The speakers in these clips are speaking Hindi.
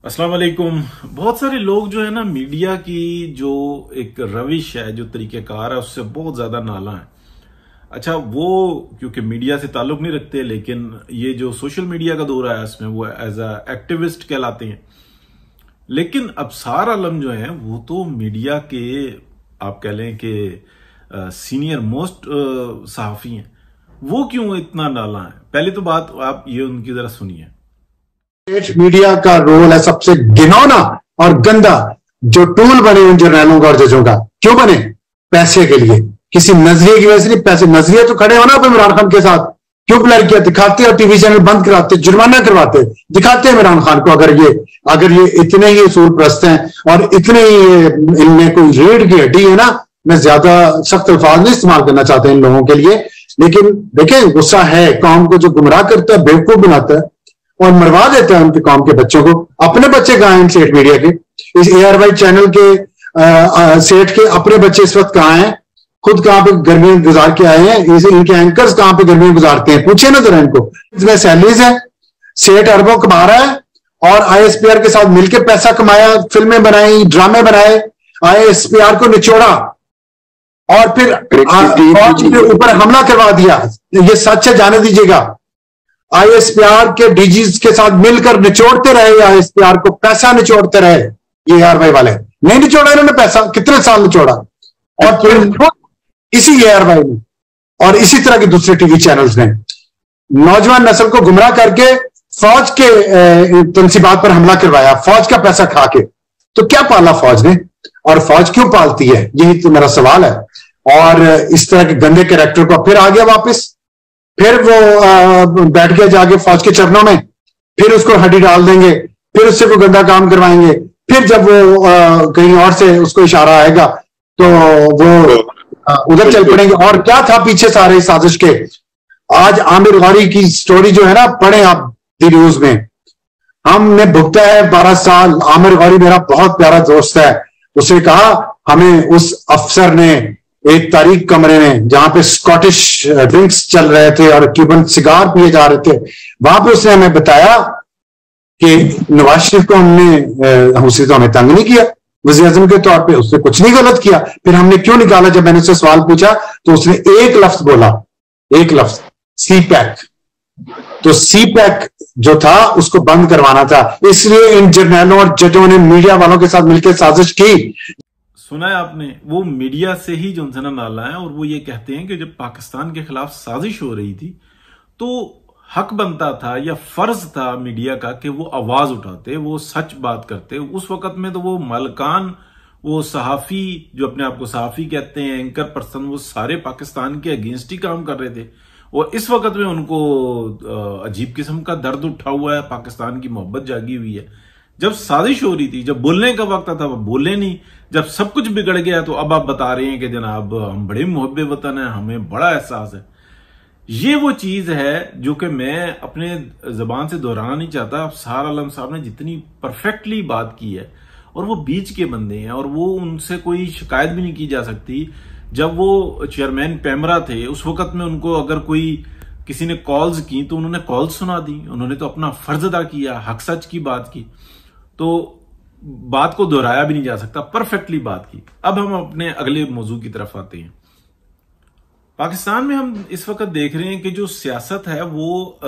अस्सलाम वालेकुम। बहुत सारे लोग जो है ना, मीडिया की जो एक रविश है, जो तरीकेकार है, उससे बहुत ज्यादा नाला है। अच्छा, वो क्योंकि मीडिया से ताल्लुक नहीं रखते, लेकिन ये जो सोशल मीडिया का दौर है इसमें वो एज अ एक्टिविस्ट कहलाते हैं। लेकिन अबसार आलम जो है वो तो मीडिया के, आप कह लें कि सीनियर मोस्ट सहाफी हैं। वो क्यों इतना नाला है? पहले तो बात आप ये उनकी जरा सुनिए। मीडिया का रोल है सबसे घिनौना और गंदा जो टूल बने उन जर्नलों का और जजों का। क्यों बने? पैसे के लिए, किसी नजरिए की वजह से नहीं। पैसे नजरिए तो खड़े हो ना आप इमरान खान के साथ, क्यों ब्लर किया? दिखाते और टीवी चैनल बंद कराते, जुर्माना करवाते, दिखाते इमरान खान को। अगर ये इतने ही असूल प्रस्त हैं और इतने ही इनमें कोई रीढ़ की हड्डी है ना, मैं ज्यादा सख्त अल्फाज नहीं इस्तेमाल करना चाहता इन लोगों के लिए, लेकिन देखें गुस्सा है। कौम को जो गुमराह करता है, बेवकूफ बनाता है और मरवा देता है उनके कौम के बच्चों को। अपने बच्चे कहां हैं सेठ मीडिया के, इस ARY चैनल के सेठ के अपने बच्चे इस वक्त कहां हैं? खुद कहां पे गर्मियां गुजार के आए हैं? इनके एंकर्स कहां पे गर्मियां गुजारते हैं? पूछिए ना जरा इनको। इसमें सैलरीज है, सेठ अरबों कमा रहा है और ISPR के साथ मिलकर पैसा कमाया, फिल्में बनाई, ड्रामे बनाए, ISPR को निचोड़ा और फिर फौज के ऊपर हमला करवा दिया। ये सच है, जाने दीजिएगा। ISPR के DGs के साथ मिलकर निचोड़ते रहे, ISPR को पैसा निचोड़ते रहे। ये ARY वाले नहीं निचोड़ा इन्होंने पैसा, कितने साल निचोड़ा। और फिर इसी ARY ने और इसी तरह के दूसरे टीवी चैनल्स ने नौजवान नस्ल को गुमराह करके फौज के तनसीबात पर हमला करवाया, फौज का पैसा खा के। तो क्या पाला फौज ने, और फौज क्यों पालती है, यही तो मेरा सवाल है। और इस तरह के गंदे कैरेक्टर को फिर आ गया वापस, फिर वो बैठ गया जाके फौज के चरणों में, फिर उसको हड्डी डाल देंगे, फिर उससे कोई गंदा काम करवाएंगे, फिर जब वो कहीं और से उसको इशारा आएगा तो वो उधर चल पड़ेंगे। और क्या था पीछे सारे साजिश के? आज आमिर गौरी की स्टोरी जो है ना, पढ़े आप दी न्यूज में। हमने भुगता है 12 साल। आमिर गौरी मेरा बहुत प्यारा दोस्त है। उसे कहा, हमें उस अफसर ने एक तारीख कमरे में जहां पे स्कॉटिश ड्रिंक्स चल रहे थे और क्यूबन सिगार पिए जा रहे थे, वहां पे उसने हमें बताया कि नवाज शरीफ को उससे तो हमें तंग नहीं किया, वज़ीर आज़म के तौर पे उसने कुछ नहीं गलत किया। फिर हमने क्यों निकाला? जब मैंने उससे सवाल पूछा तो उसने एक लफ्ज बोला, एक लफ्ज, CPAC। तो CPAC जो था उसको बंद करवाना था, इसलिए इन जर्नलों और जजों ने मीडिया वालों के साथ मिलकर साजिश की। सुना है आपने? वो मीडिया से ही जो ना नाला है, और वो ये कहते हैं कि जब पाकिस्तान के खिलाफ साजिश हो रही थी तो हक बनता था या फर्ज था मीडिया का कि वो आवाज उठाते, वो सच बात करते। उस वक्त में तो वो मलकान, वो सहाफी जो अपने आप को सहाफी कहते हैं, एंकर पर्सन, वो सारे पाकिस्तान के अगेंस्ट ही काम कर रहे थे। और इस वक्त में उनको अजीब किस्म का दर्द उठा हुआ है, पाकिस्तान की मोहब्बत जागी हुई है। जब साजिश हो रही थी, जब बोलने का वक्त था, वह बोले नहीं। जब सब कुछ बिगड़ गया तो अब आप बता रहे हैं कि जनाब हम बड़े मुहब्बे वतन है, हमें बड़ा एहसास है। ये वो चीज है जो कि मैं अपने जबान से दोहराना नहीं चाहता। अफसार आलम साहब ने जितनी परफेक्टली बात की है, और वो बीच के बंदे हैं और वो उनसे कोई शिकायत भी नहीं की जा सकती। जब वो चेयरमैन पैमरा थे उस वक्त में उनको अगर कोई किसी ने कॉल्स की तो उन्होंने कॉल सुना दी, उन्होंने तो अपना फर्ज अदा किया, हक सच की बात की। तो बात को दोहराया भी नहीं जा सकता, परफेक्टली बात की। अब हम अपने अगले मौजू की तरफ आते हैं। पाकिस्तान में हम इस वक्त देख रहे हैं कि जो सियासत है वो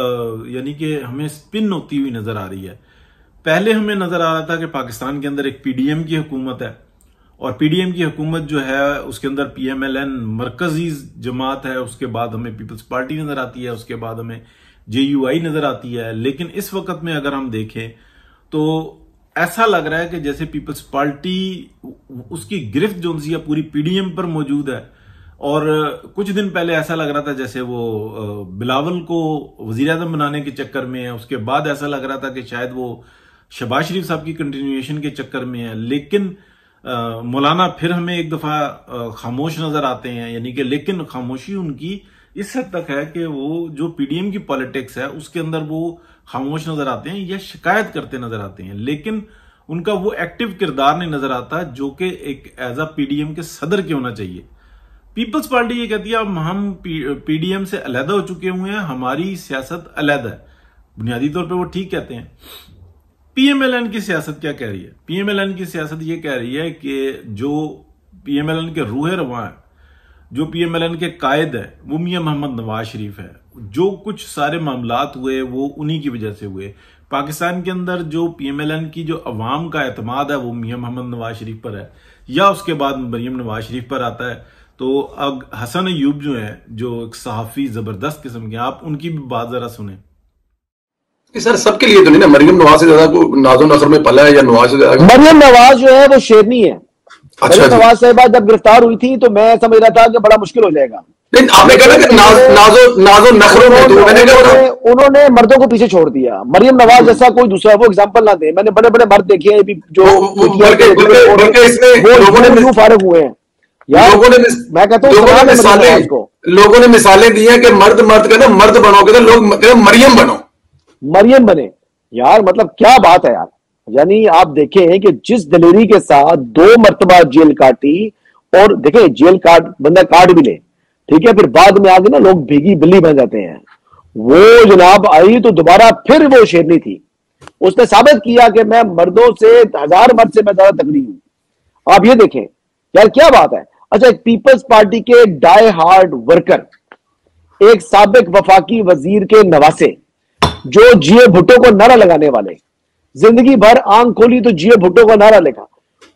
यानी कि हमें स्पिन होती हुई नजर आ रही है। पहले हमें नजर आ रहा था कि पाकिस्तान के अंदर एक PDM की हुकूमत है, और PDM की हुकूमत जो है उसके अंदर PMLN मरकजी जमात है, उसके बाद हमें पीपल्स पार्टी नजर आती है, उसके बाद हमें JUI नजर आती है। लेकिन इस वक्त में अगर हम देखें तो ऐसा लग रहा है कि जैसे पीपल्स पार्टी, उसकी गिरफ्त जो है पूरी PDM पर मौजूद है। और कुछ दिन पहले ऐसा लग रहा था जैसे वो बिलावल को वजीर आज़म बनाने के चक्कर में है, उसके बाद ऐसा लग रहा था कि शायद वो शहबाज शरीफ साहब की कंटिन्यूएशन के चक्कर में है। लेकिन मौलाना फिर हमें एक दफा खामोश नजर आते हैं, यानी कि लेकिन खामोशी उनकी इस हद तक है कि वो जो PDM की पॉलिटिक्स है उसके अंदर वो खामोश नजर आते हैं या शिकायत करते नजर आते हैं, लेकिन उनका वो एक्टिव किरदार नहीं नजर आता जो कि एक एज अ PDM के सदर के होना चाहिए। पीपल्स पार्टी ये कहती है अब हम PDM से अलहदा हो चुके हुए हैं, हमारी सियासत अलहदा है। बुनियादी तौर पे वो ठीक कहते हैं। पीएमएलएन की सियासत क्या कह रही है? पीएमएलएन की सियासत ये कह रही है कि जो पीएमएलएन के रूहे रवां है, जो पीएमएलएन के कायद है, वो मियां मोहम्मद नवाज शरीफ है। जो कुछ सारे मामलात हुए वो उन्हीं की वजह से हुए। पाकिस्तान के अंदर जो पीएमएलएन की जो अवाम का एतमाद है वो मियां मोहम्मद नवाज शरीफ पर है, या उसके बाद मरियम नवाज शरीफ पर आता है। तो अब हसन अयूब जो है, जो एक सहाफी जबरदस्त किस्म के, आप उनकी भी बात जरा सुने। सर सबके लिए तो नहीं ना, मरियम नवाज से ज्यादा को नाजो नखर में पला है या नवाज से ज्यादा? मरियम नवाज जो है वो शेरनी है। अच्छा, मरियम नवाज साहिबा जब गिरफ्तार हुई थी तो मैं समझ रहा था कि बड़ा मुश्किल हो जाएगा, लेकिन आपने कहा कि नाजो नखरों में, तो मैंने कहा उन्होंने मर्दों को पीछे छोड़ दिया। मरियम नवाज जैसा कोई दूसरा वो एग्जांपल ना दे। मैंने बड़े बड़े मर्द देखे हैं जो फारग हुए हैं यार। मैं कहता हूँ लोगों ने मिसालें दी हैं कि मर्द का ना मर्द बनोगे तो लोग मरियम बनो, मरियम बने यार। मतलब क्या बात है यार। यानी आप देखें कि जिस दलेरी के साथ 2 मरतबा जेल काटी, और देखें जेल काट बंदा काट भी ले, ठीक है, फिर बाद में आगे ना लोग भीगी बिल्ली बन जाते हैं। वो जनाब आई तो दोबारा फिर वो शेरनी थी। उसने साबित किया कि मैं मर्दों से 1000 मर्द से मैं ज्यादा तगड़ी हूं। आप ये देखें यार क्या बात है। अच्छा, एक पीपल्स पार्टी के डाई हार्ड वर्कर, एक साबिक वफाकी वजीर के नवासे, जो जिए भुट्टो को नारा लगाने वाले, जिंदगी भर आंख खोली तो जिए भुट्टो को नारा लिखा।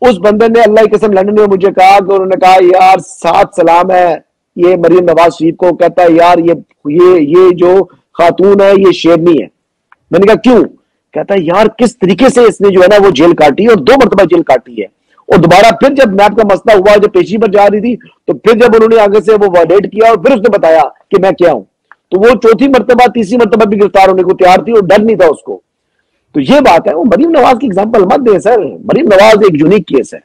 उस बंदे ने अल्लाह की कसम लंदन में मुझे कहा कि उन्होंने कहा यार 7 सलाम है ये मरियम नवाज शरीफ को। कहता है यार ये जो खातून है ये शेरनी है। मैंने कहा क्यों? कहता है यार किस तरीके से इसने जो है ना वो जेल काटी, और 2 मरतबा जेल काटी है। और दोबारा फिर जब मैप का मसला हुआ, जब पेशी पर जा रही थी, तो फिर जब उन्होंने आगे से वो वॉलेट किया और फिर उसने बताया कि मैं क्या हूं, तो वो 4थी मरतबा 3री मरतबा भी गिरफ्तार होने को तैयार थी और डर नहीं था उसको। तो ये बात है। वो मरियम नवाज की एग्जांपल मत दे सर। मरियम नवाज एक यूनिक केस है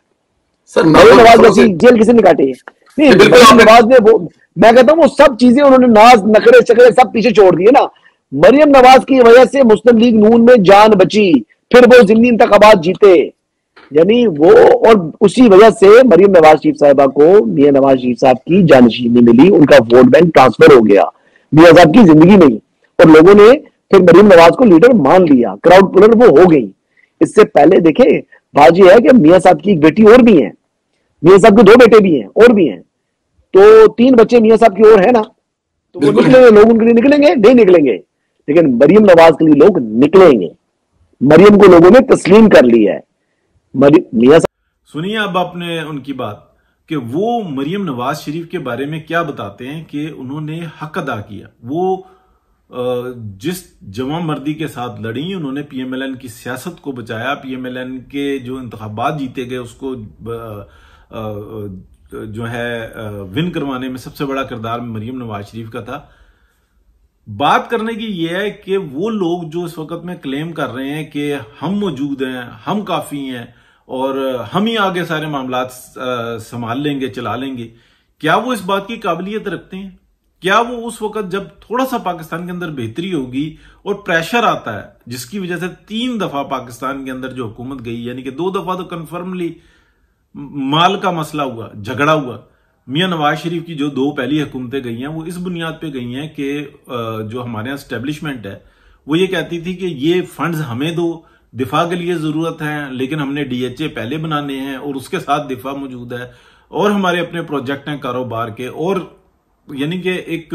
सर। मरियम नवाज जैसी जेल किसी ने काटी है नहीं। मरियम नवाज ने वो, मैं कहता हूं वो सब चीजें उन्होंने नाज नखरे चकरे सब पीछे छोड़ दिए ना। मरियम नवाज की वजह से मुस्लिम लीग नून में जान बची, फिर वो जिमनी इंतखाबात जीते। यानी वो, और उसी वजह से मरियम नवाज शरीफ साहिबा को मियां नवाज शरीफ साहब की जानशीनी मिली, उनका वोट बैंक ट्रांसफर हो गया मियां साहब की जिंदगी में ही, और लोगों ने फिर मरियम नवाज को लीडर मान लिया, क्राउड पुलर वो हो गई। इससे पहले देखे बात यह है कि मियां साहब की एक बेटी और भी है, मियां साहब के 2 बेटे भी हैं और भी हैं, तो 3 बच्चे मियां साहब की और है ना। तो वो निकलेंगे, लोग उनके लिए निकलेंगे नहीं निकलेंगे, लेकिन मरियम नवाज के लिए लोग निकलेंगे। मरियम को लोगों ने तस्लीम कर लिया है। मियां सुनिए अब आपने उनकी बात कि वो मरियम नवाज शरीफ के बारे में क्या बताते हैं कि उन्होंने हक अदा किया। वो जिस जमा मर्दी के साथ लड़ी, उन्होंने पीएमएलएन की सियासत को बचाया। पीएमएलएन के जो इंतखाबात जीते गए उसको जो है विन करवाने में सबसे बड़ा किरदार मरियम नवाज शरीफ का था। बात करने की यह है कि वो लोग जो इस वक्त में क्लेम कर रहे हैं कि हम मौजूद हैं, हम काफी हैं और हम ही आगे सारे मामलात संभाल लेंगे, चला लेंगे, क्या वो इस बात की काबिलियत रखते हैं? क्या वो उस वक्त जब थोड़ा सा पाकिस्तान के अंदर बेहतरी होगी और प्रेशर आता है, जिसकी वजह से 3 दफा पाकिस्तान के अंदर जो हुकूमत गई, यानी कि 2 दफा तो कन्फर्मली माल का मसला हुआ, झगड़ा हुआ। मियां नवाज शरीफ की जो 2 पहली हुकूमतें गई हैं वो इस बुनियाद पे गई हैं कि जो हमारे यहाँ एस्टेब्लिशमेंट है वो ये कहती थी कि ये फंड्स हमें दो, दिफा के लिए जरूरत है, लेकिन हमने डीएचए पहले बनाने हैं और उसके साथ दिफा मौजूद है और हमारे अपने प्रोजेक्ट हैं कारोबार के, और यानी कि एक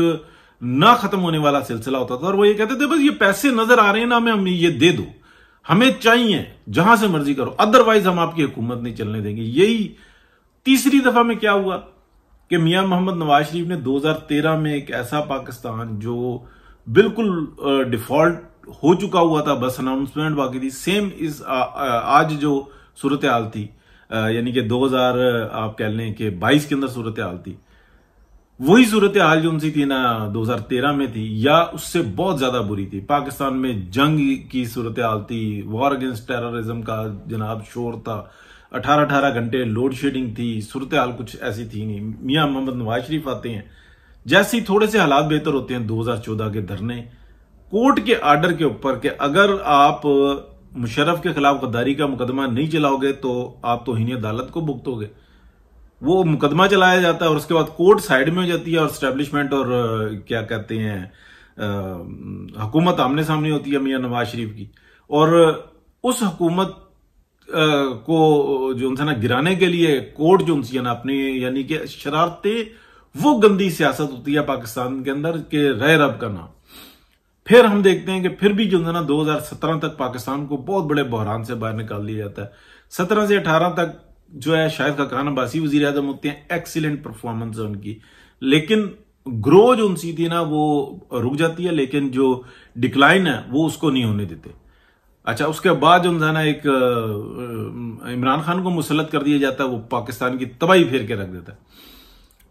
ना खत्म होने वाला सिलसिला होता था। और वो ये कहते थे बस ये पैसे नजर आ रहे हैं ना, हमें ये दे दो, हमें चाहिए, जहां से मर्जी करो, अदरवाइज हम आपकी हुकूमत नहीं चलने देंगे। यही 3री दफा में क्या हुआ कि मियां मोहम्मद नवाज शरीफ ने 2013 में एक ऐसा पाकिस्तान जो बिल्कुल डिफॉल्ट हो चुका हुआ था, बस अनाउंसमेंट बाकी थी, सेम इस आज जो सूरत हाल थी, यानी कि 2000 आप कह लें कि 22 के अंदर सूरत हाल थी, वही सूरत हाल जो उनसी थी ना 2013 में थी, या उससे बहुत ज्यादा बुरी थी। पाकिस्तान में जंग की सूरत हाल थी, वॉर अगेंस्ट टेररिज्म का जनाब शोर था, 18 घंटे लोड शेडिंग थी, सूरत हाल कुछ ऐसी थी नहीं। मियां मोहम्मद नवाज शरीफ आते हैं, जैसे ही थोड़े से हालात बेहतर होते हैं, 2014 के धरने, कोर्ट के आर्डर के ऊपर कि अगर आप मुशर्रफ के खिलाफ गद्दारी का मुकदमा नहीं चलाओगे तो आप तौहीन अदालत को भुगतोगे। वो मुकदमा चलाया जाता है और उसके बाद कोर्ट साइड में हो जाती है और एस्टेब्लिशमेंट और क्या कहते हैं हुकूमत आमने सामने होती है मियां नवाज शरीफ की। और उस हुकूमत को जो उनसे ना गिराने के लिए कोर्ट जो उनसे ना अपनी यानी कि शरारतें, वो गंदी सियासत होती है पाकिस्तान के अंदर के रह रब का नाम। फिर हम देखते हैं कि फिर भी जो है ना 2017 तक पाकिस्तान को बहुत बड़े बहरान से बाहर निकाल दिया जाता है। 17 से 18 तक जो है शाहिद खाकान अब्बासी वजीर आजम होते हैं, एक्सीलेंट परफॉर्मेंस है उनकी, लेकिन ग्रो जो उनसी थी ना वो रुक जाती है, लेकिन जो डिक्लाइन है वो उसको नहीं होने देते। अच्छा, उसके बाद जो है ना एक इमरान खान को मुसल्लत कर दिया जाता है, वो पाकिस्तान की तबाही फेर के रख देता है।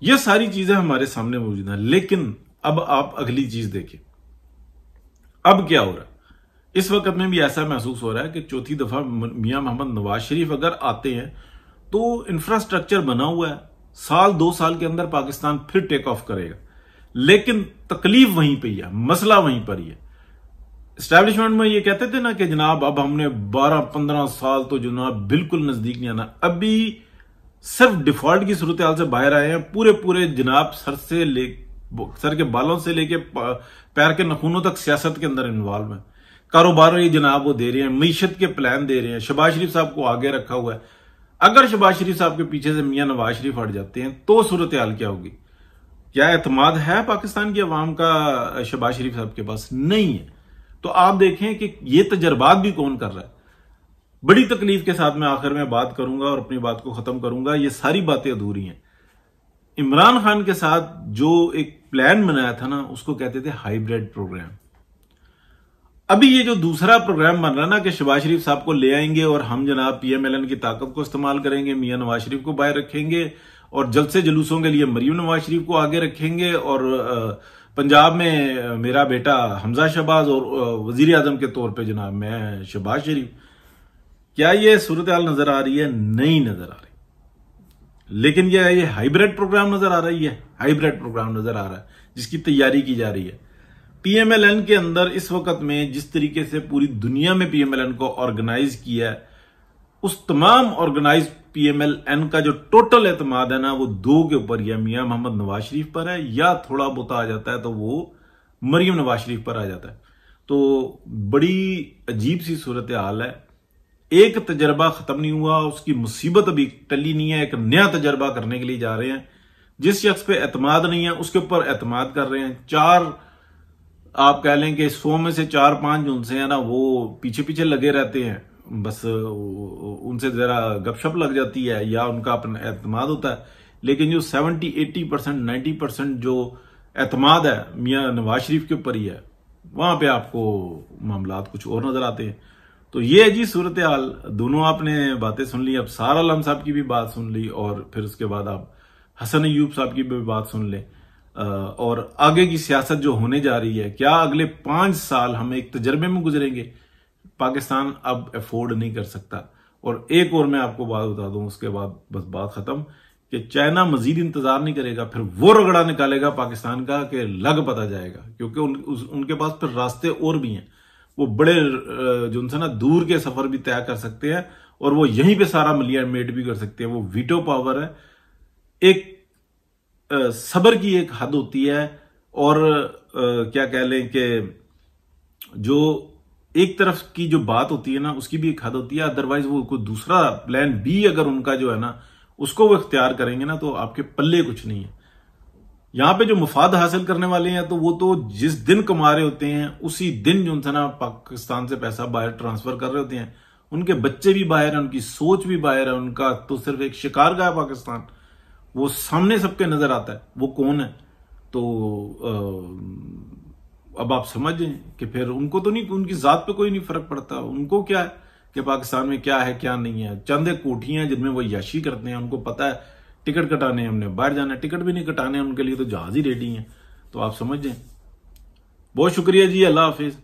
ये सारी चीजें हमारे सामने मौजूद हैं, लेकिन अब आप अगली चीज देखें, अब क्या हो रहा है। इस वक्त में भी ऐसा महसूस हो रहा है कि चौथी दफा मियां मोहम्मद नवाज शरीफ अगर आते हैं तो इंफ्रास्ट्रक्चर बना हुआ है, साल 2 साल के अंदर पाकिस्तान फिर टेक ऑफ करेगा, लेकिन तकलीफ वहीं पे ही है, मसला वहीं पर ही है। एस्टैब्लिशमेंट में ये कहते थे ना कि जनाब अब हमने 12-15 साल तो जनाब बिल्कुल नजदीक नहीं आना, अभी सिर्फ डिफॉल्ट की सूरत हाल से बाहर आए हैं। पूरे जनाब सर के बालों से लेके पैर के नखूनों तक सियासत के अंदर इन्वॉल्व है। कारोबार ये जनाब वो दे रहे हैं, मीशत के प्लान दे रहे हैं, शहबाज शरीफ साहब को आगे रखा हुआ है। अगर शहबाज शरीफ साहब के पीछे से मियां नवाज शरीफ हट जाते हैं तो सूरत हाल क्या होगी? क्या एतमाद है पाकिस्तान की अवाम का शहबाज शरीफ साहब के पास? नहीं है। तो आप देखें कि ये तजर्बात भी कौन कर रहा है। बड़ी तकलीफ के साथ मैं आखिर में बात करूंगा और अपनी बात को खत्म करूंगा, ये सारी बातें अधूरी हैं। इमरान खान के साथ जो एक प्लान बनाया था ना, उसको कहते थे हाइब्रिड प्रोग्राम। अभी ये जो दूसरा प्रोग्राम बन रहा है ना कि शहबाज शरीफ साहब को ले आएंगे और हम जनाब पीएमएलएन की ताकत को इस्तेमाल करेंगे, मियां नवाज शरीफ को बाहर रखेंगे और जलसे जुलूसों के लिए मरीम नवाज शरीफ को आगे रखेंगे, और पंजाब में मेरा बेटा हमजा शहबाज और वजीर आजम के तौर पे जनाब मैं शहबाज शरीफ। क्या ये सूरत हाल नजर आ रही है? नहीं नजर आ रही। लेकिन ये हाइब्रिड प्रोग्राम नजर आ रही है, हाइब्रिड प्रोग्राम नजर आ रहा है जिसकी तैयारी की जा रही है। पीएमएलएन के अंदर इस वक्त में जिस तरीके से पूरी दुनिया में पीएमएलएन को ऑर्गेनाइज किया है, उस तमाम ऑर्गेनाइज पीएमएलएन का जो टोटल एतमाद है ना, वो 2 के ऊपर, या मियां मोहम्मद नवाज शरीफ पर है, या थोड़ा बहुत आ जाता है तो वो मरीम नवाज शरीफ पर आ जाता है। तो बड़ी अजीब सी सूरत हाल है। एक तजर्बा खत्म नहीं हुआ, उसकी मुसीबत अभी टली नहीं है, एक नया तजर्बा करने के लिए जा रहे हैं। जिस शख्स पे एतमाद नहीं है उसके ऊपर एतमाद कर रहे हैं। 4 आप कह लें कि 100 में से 4-5 उनसे है ना वो पीछे पीछे लगे रहते हैं, बस उनसे जरा गपशप लग जाती है या उनका अपना एतमाद होता है। लेकिन जो 70-80%, 90% जो एतमाद है मियां नवाज शरीफ के ऊपर ही है, वहां पे आपको मामलात कुछ और नजर आते हैं। तो ये है जी सूरत हाल। दोनों आपने बातें सुन ली, अब सार आलम साहब की भी बात सुन ली और फिर उसके बाद आप हसन अयूब साहब की भी बात सुन लें, और आगे की सियासत जो होने जा रही है। क्या अगले 5 साल हम एक तजर्बे में गुजरेंगे? पाकिस्तान अब अफोर्ड नहीं कर सकता। और एक और मैं आपको बात बता दूं, उसके बाद बस बात खत्म, कि चाइना मजीद इंतजार नहीं करेगा, फिर वो रगड़ा निकालेगा पाकिस्तान का कि लग पता जाएगा, क्योंकि उनके पास फिर रास्ते और भी हैं। वो बड़े जो उनसे ना दूर के सफर भी तय कर सकते हैं और वो यहीं पे सारा मलिया मेट भी कर सकते हैं। वो वीटो पावर है। एक सबर की एक हद होती है, और क्या कह लें कि जो एक तरफ की जो बात होती है ना उसकी भी एक हद होती है। अदरवाइज वो कोई दूसरा प्लान बी अगर उनका जो है ना उसको वो इख्तियार करेंगे ना तो आपके पल्ले कुछ नहीं है। यहां पे जो मुफाद हासिल करने वाले हैं तो वो तो जिस दिन कमा रहे होते हैं उसी दिन जो उनसे ना पाकिस्तान से पैसा बाहर ट्रांसफर कर रहे होते हैं। उनके बच्चे भी बाहर है, उनकी सोच भी बाहर है, उनका तो सिर्फ एक शिकार का है पाकिस्तान। वो सामने सबके नजर आता है वो कौन है। तो अब आप समझें कि फिर उनको तो नहीं, उनकी जात पे कोई नहीं फर्क पड़ता। उनको क्या है कि पाकिस्तान में क्या है क्या नहीं है। चंद एक कोठियां जिनमें वो याशी करते हैं, उनको पता है टिकट कटाने हमने बाहर जाना है, टिकट भी नहीं कटाने उनके लिए तो जहाज ही रेडी है। तो आप समझ जाएं। बहुत शुक्रिया जी, अल्लाह हाफिज।